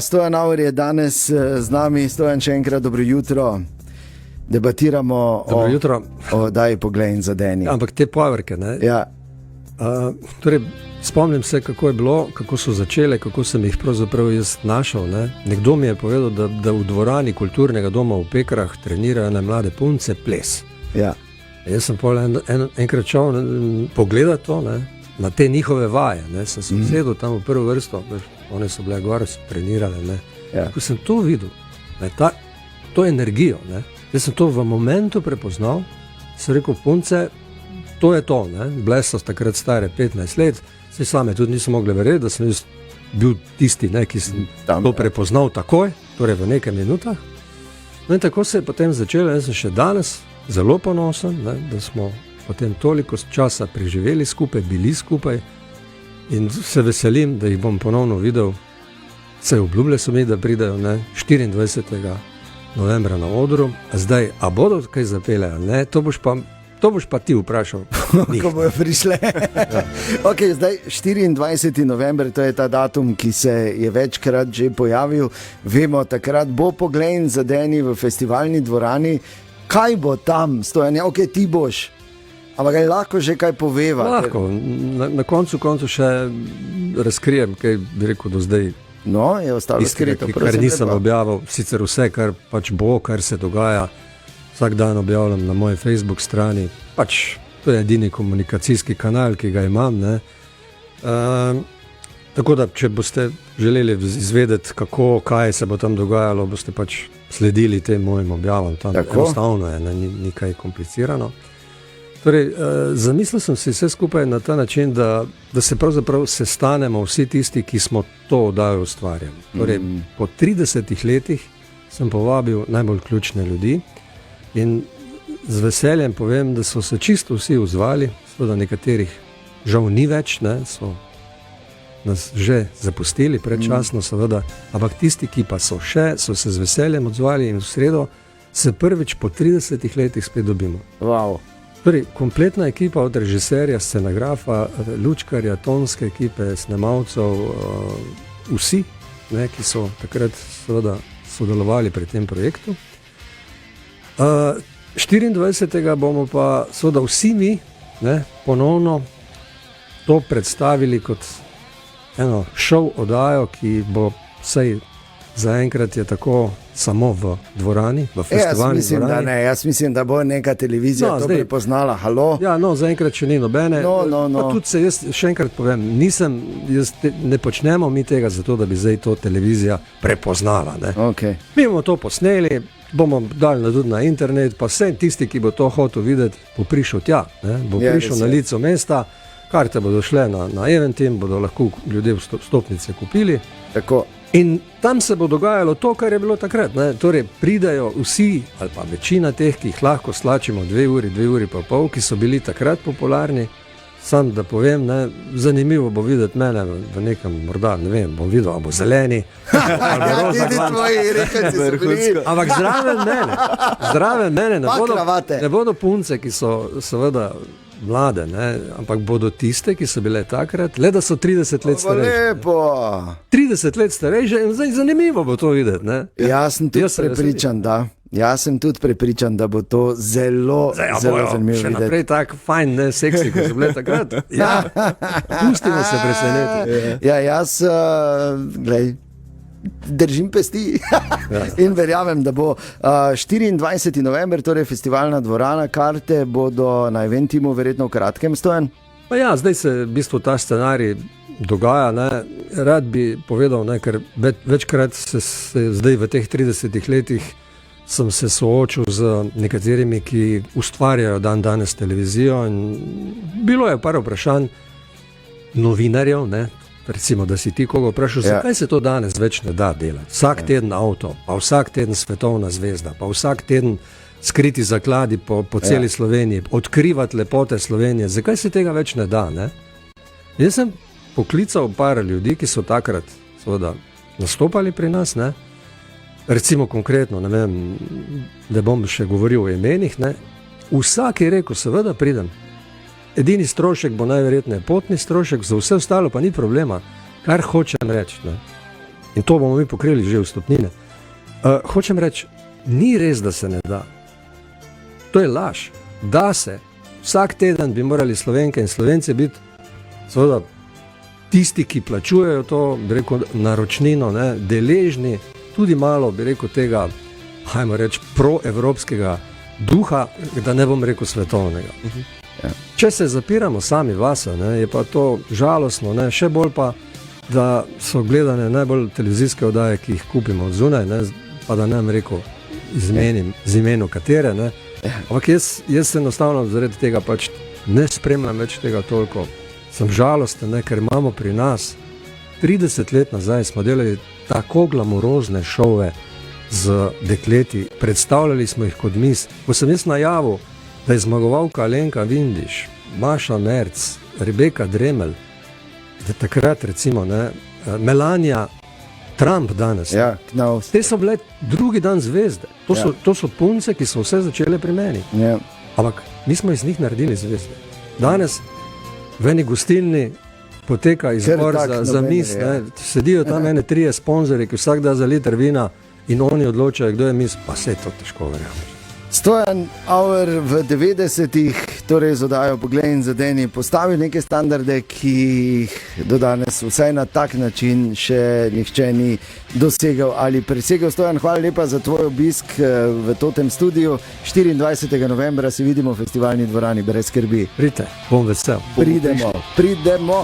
Stojan Auer je danes z nami. Stojan, še enkrat dobro jutro. Debatiramo o Daj poglej in zadeni. Ampak te povrke, ne? Ja. Torej, spomnim se, kako je bilo, kako so začele, kako sem jih pravzaprav jaz našel. Ne? Nekdo mi je povedal, da v dvorani kulturnega doma v Pekrah trenirajo na mlade punce ples. Ja. Jaz sem enkrat šel pogledati to, ne? Na te njihove vaje. Ne? Sem se sedel tam v prvo vrsto, one so bile gor, so trenirale. Ne? Ja. Ko sem to videl, ne? To energijo, ne? Jaz sem to v momentu prepoznal, sem rekel, punce, to je to, ne? Bile so takrat stare 15 let, se same tudi niso mogli verjeti, da sem bil tisti, ne, ki sem to prepoznal takoj, torej v nekaj minutah. No in tako se je potem začelo, jaz sem še danes zelo ponosen, ne, da smo potem toliko časa preživeli skupaj, bili skupaj in se veselim, da jih bom ponovno videl. Se obljubile so mi, da pridejo 24. novembra na odru. Zdaj, a bodo kaj zapele, ne? To boš pa ti vprašal. Ko bojo prišle. Ja. Ok, zdaj 24. november, to je ta datum, ki se je večkrat že pojavil. Vemo, takrat bo poglej in zadeni v festivalni dvorani. Kaj bo tam, Stojan? Ok, ti boš. Ampak kaj lahko že kaj poveva? Lahko, na koncu še razkrijem, kaj bi rekel do zdaj. No, je ostalo skrito. Kar nisem objavil, sicer vse, kar pač bo, kar se dogaja, vsak dan objavljam na moji Facebook strani, pač to je edini komunikacijski kanal, ki ga imam, ne. Tako da, če boste želeli izvedeti, kako, kaj se bo tam dogajalo, boste pač sledili tem mojim objavam, tam enostavno je, ni kaj komplicirano. Torej, zamislil sem si vse skupaj na ta način, da se pravzaprav sestanemo vsi tisti, ki smo to oddajo ustvarjali. Torej, po 30 letih sem povabil najbolj ključne ljudi in z veseljem povem, da so se čisto vsi odzvali, da nekaterih žal ni več, ne, so nas že zapustili predčasno, seveda, ampak tisti, ki pa so še, so se z veseljem odzvali in v sredo se prvič po 30 letih spet dobimo. Wow. Torej, kompletna ekipa od režiserja, scenografa, lučkarja, tonske ekipe, snemalcev, vsi, ne, ki so takrat seveda sodelovali pri tem projektu. 24. bomo pa seveda vsi mi, ne, ponovno to predstavili kot eno show oddajo, ki bo vsaj zaenkrat je tako samo v dvorani, v festivalni dvorani. Jaz mislim, da bo neka televizija to prepoznala. Halo? Ja, zaenkrat še ni nobene. Pa tudi se jaz še enkrat povem, ne počnemo mi tega zato, da bi zdaj to televizija prepoznala. Ne? Okay. Mi bomo to posneli, bomo dali tudi na internet, pa vse tisti, ki bo to hotel videti, bo prišel tja, ne? Bo prišel na lico mesta, karte bodo šle na Eventim, bodo lahko ljudje vstopnice kupili. Tako. In tam se bo dogajalo to, kar je bilo takrat. Ne? Torej, pridajo vsi, ali pa večina teh, ki jih lahko slačimo 2 uri pa pol, ki so bili takrat popularni. Sam da povem, ne, zanimivo bo videti mene v nekem, morda, ne vem, bom videl, ali bo zeleni, ali bo roza. Ampak zraven mene ne bodo punce, ki so seveda mlade, ne, ampak bodo tiste, ki so bile takrat, le da so 30 let starejše. Lepo. 30 let starejše in zdaj zanimivo bo to videti. Ne. Jaz sem tudi prepričan, da. Jaz sem tudi prepričan, da bo to zelo zanimivo videti. Še naprej tak fajn, ne, seksi, ko so bile takrat. Ja, pustimo se preseneti. Ja, jaz, glej, držim pesti in verjamem, da bo 24. november, torej festivalna dvorana, karte bodo na Eventimu verjetno v kratkem, Stojan? Pa ja, zdaj se v bistvu ta scenarij dogaja, ne. Rad bi povedal, ne, ker večkrat se zdaj v teh 30 letih sem se soočil z nekaterimi, ki ustvarjajo danes televizijo in bilo je par vprašanj novinarjev, ne, recimo, da si ti koga vprašal, zakaj se to danes več ne da delati. Vsak teden avto, pa vsak teden svetovna zvezda, pa vsak teden skriti zakladi po celi Sloveniji, odkrivati lepote Slovenije, zakaj se tega več ne da, ne? Jaz sem poklical par ljudi, ki so takrat seveda nastopali pri nas, ne? Recimo konkretno, ne vem, da bom še govoril o imenih, ne? Vsak je rekel, seveda pridem. Edini strošek bo najverjetneje potni strošek, za vse ostalo pa ni problema. Kar hočem reči, ne? In to bomo mi pokrili že vstopnine. Hočem reči, ni res, da se ne da. To je laž. Da se. Vsak teden bi morali Slovenke in Slovenci biti seveda tisti, ki plačujejo to, bi rekel, naročnino, ne, deležni tudi malo, bi rekel, tega, hajmo reči, proevropskega duha, da ne bom rekel svetovnega. Če se zapiramo sami vase, ne, je pa to žalostno, ne, še bolj pa, da so gledane najbolj televizijske oddaje, ki jih kupimo od zunaj, ne, pa da ne bom rekel z imenom katere, ne. Ampak jaz enostavno zaradi tega pač ne spremljam več tega toliko. Sem žalosten, ne, ker imamo pri nas 30 let nazaj smo delali tako glamurozne šove z dekleti, predstavljali smo jih kot mis. Ko sem jaz najavil, da je zmagovalka Alenka Vindiš, Maša Merc, Rebeka Dremelj, da takrat recimo, ne, Melania Trump danes. Ja, te so bile drugi dan zvezde. To so punce, ki so vse začele pri meni. Ja. Ampak mi smo iz njih naredili zvezde. Danes v eni gostilni poteka izbor za mis, ne, sedijo tam ene 3 sponzorji, ki vsak da za liter vina in oni odločajo, kdo je mis, pa se to težko verjameš. Stojan Auer v 90-ih, torej z oddajo Poglej in zadeni, postavil neke standarde, ki jih do danes vsaj na tak način še nihče ni dosegel ali presegel. Stojan, hvala lepa za tvoj obisk v Totem studiu. 24. novembra se vidimo v festivalni dvorani, brez skrbi. Pridite, bom vesel. Pridemo.